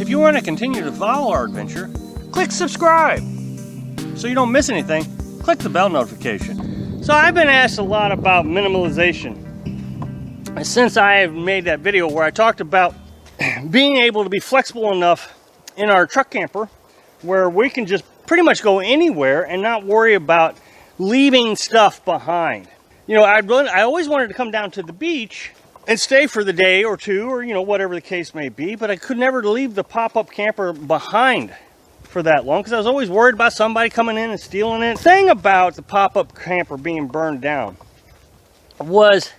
If you want to continue to follow our adventure, click subscribe. So you don't miss anything, click the bell notification. So I've been asked a lot about minimalization since I have made that video where I talked about being able to be flexible enough in our truck camper where we can just pretty much go anywhere and not worry about leaving stuff behind. You know, I always wanted to come down to the beach and stay for the day or two, or you know, whatever the case may be, but I could never leave the pop-up camper behind for that long because I was always worried about somebody coming in and stealing it. The thing about the pop-up camper being burned down was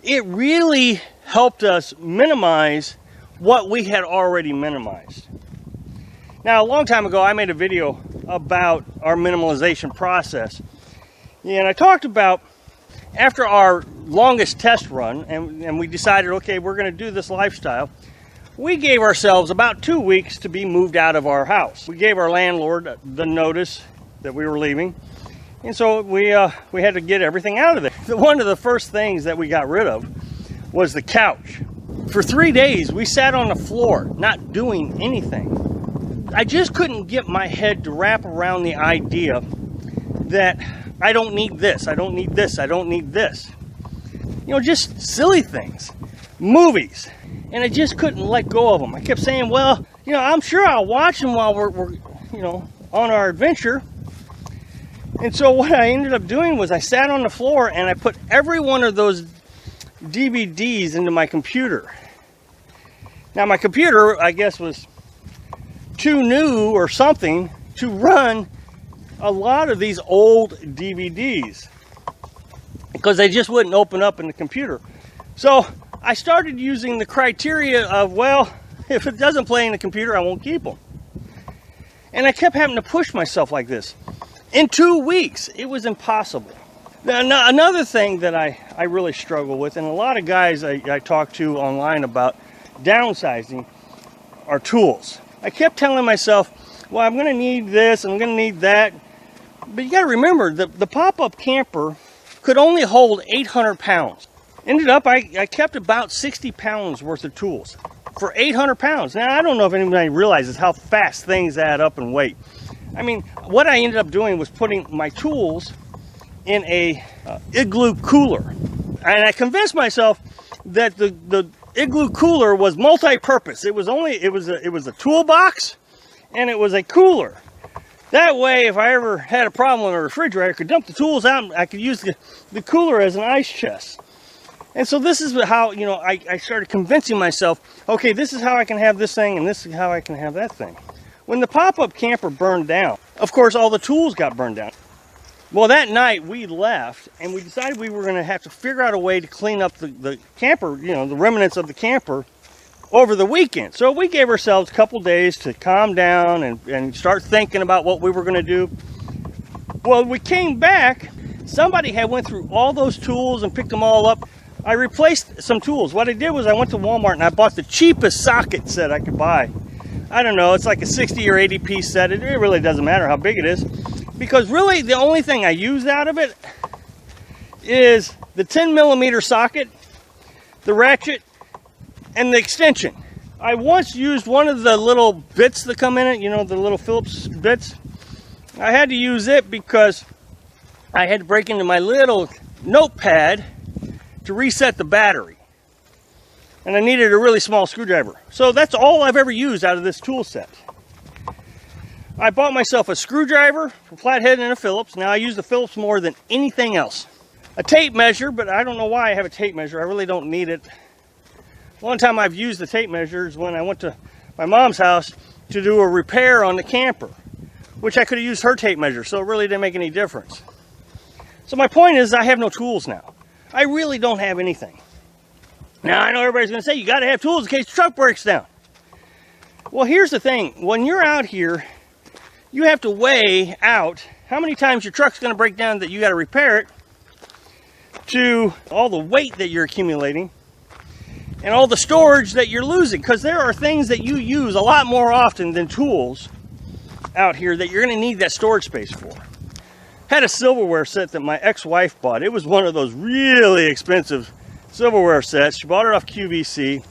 it really helped us minimize what we had already minimized. Now, a long time ago, I made a video about our minimalization process. And I talked about after our longest test run, and we decided, okay, we're going to do this lifestyle, we gave ourselves about 2 weeks to be moved out of our house. We gave our landlord the notice that we were leaving, and so we had to get everything out of there. One of the first things that we got rid of was the couch. For 3 days, we sat on the floor, not doing anything. I just couldn't get my head to wrap around the idea that I don't need this, I don't need this, I don't need this. You know, just silly things. Movies. And I just couldn't let go of them. I kept saying, well, you know, I'm sure I'll watch them while we're you know, on our adventure. And so what I ended up doing was I sat on the floor and I put every one of those DVDs into my computer. Now my computer, I guess, was too new or something to run a lot of these old DVDs because they just wouldn't open up in the computer. So I started using the criteria of, well, if it doesn't play in the computer, I won't keep them. And I kept having to push myself like this. In 2 weeks, it was impossible. Now, another thing that I really struggle with, and a lot of guys I talk to online about downsizing, are tools. I kept telling myself, well, I'm going to need this, I'm going to need that. But you got to remember, the pop-up camper could only hold 800 pounds. Ended up, I kept about 60 pounds worth of tools for 800 pounds. Now, I don't know if anybody realizes how fast things add up in weight. I mean, what I ended up doing was putting my tools in a igloo cooler. And I convinced myself that the igloo cooler was multi-purpose. It was a toolbox and it was a cooler. That way, if I ever had a problem with a refrigerator, I could dump the tools out and I could use the cooler as an ice chest. And so this is how, you know, I started convincing myself, okay, this is how I can have this thing and this is how I can have that thing. When the pop-up camper burned down, of course, all the tools got burned down. Well, that night we left and we decided we were going to have to figure out a way to clean up the camper, you know, the remnants of the camper over the weekend. So we gave ourselves a couple days to calm down and start thinking about what we were going to do. Well, we came back, somebody had went through all those tools and picked them all up. I replaced some tools. What I did was I went to Walmart and I bought the cheapest socket set I could buy. I don't know, it's like a 60 or 80 piece set. It really doesn't matter how big it is. Because really the only thing I used out of it is the 10mm socket, the ratchet, and the extension. I once used one of the little bits that come in it, you know, the little Phillips bits. I had to use it because I had to break into my little notepad to reset the battery. And I needed a really small screwdriver. So that's all I've ever used out of this tool set. I bought myself a screwdriver, a flathead, and a Phillips. Now I use the Phillips more than anything else. A tape measure, but I don't know why I have a tape measure. I really don't need it. One time I've used the tape measure is when I went to my mom's house to do a repair on the camper, which I could have used her tape measure, so it really didn't make any difference. So my point is I have no tools now. I really don't have anything. Now I know everybody's going to say you got to have tools in case the truck breaks down. Well, here's the thing. When you're out here, you have to weigh out how many times your truck's going to break down that you got to repair it, to all the weight that you're accumulating and all the storage that you're losing, because there are things that you use a lot more often than tools out here that you're going to need that storage space for. Had a silverware set that my ex-wife bought. It was one of those really expensive silverware sets. She bought it off QVC,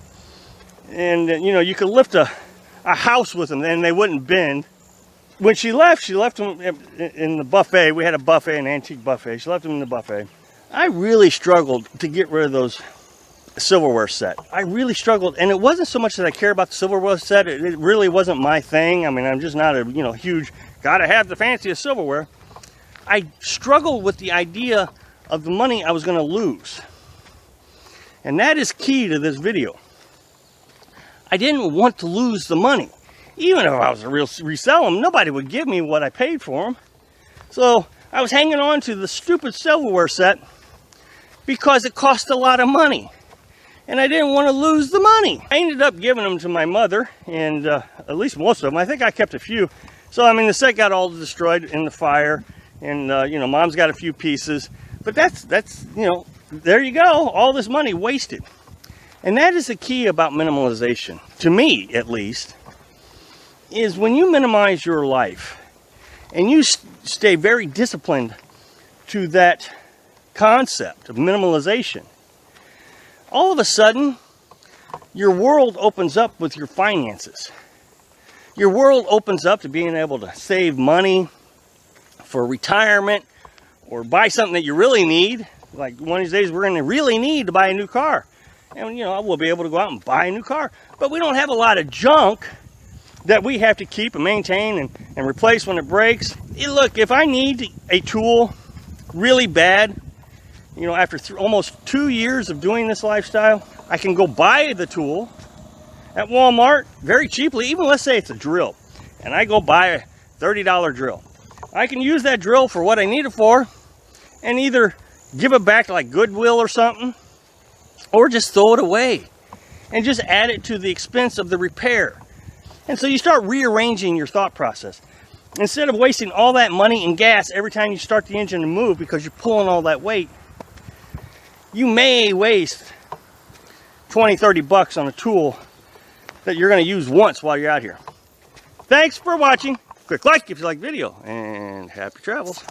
and you know, you could lift a a house with them and they wouldn't bend. When she left them in the buffet. We had a buffet, an antique buffet. She left them in the buffet. I really struggled to get rid of those silverware set. I really struggled, and it wasn't so much that I care about the silverware set. It really wasn't my thing. I mean, I'm just not a huge gotta have the fanciest silverware. I struggled with the idea of the money I was going to lose, and that is key to this video. I didn't want to lose the money. Even if I was to resell them, nobody would give me what I paid for them. So I was hanging on to the stupid silverware set because it cost a lot of money. And I didn't want to lose the money. I ended up giving them to my mother, and at least most of them. I think I kept a few. So, I mean, the set got all destroyed in the fire. And, Mom's got a few pieces. But that's there you go. All this money wasted. And that is the key about minimalization, to me at least, is when you minimize your life and you stay very disciplined to that concept of minimalization, all of a sudden your world opens up with your finances. Your world opens up to being able to save money for retirement or buy something that you really need. Like one of these days we're going to really need to buy a new car. And we'll be able to go out and buy a new car. But we don't have a lot of junk that we have to keep and maintain and replace when it breaks. Look, if I need a tool really bad, after almost 2 years of doing this lifestyle, I can go buy the tool at Walmart very cheaply. Even let's say it's a drill, and I go buy a $30 drill. I can use that drill for what I need it for, and either give it back to like Goodwill or something, or just throw it away and just add it to the expense of the repair. And so you start rearranging your thought process. Instead of wasting all that money and gas every time you start the engine to move because you're pulling all that weight, you may waste 20, 30 bucks on a tool that you're going to use once while you're out here. Thanks for watching. Click like if you like the video, and happy travels.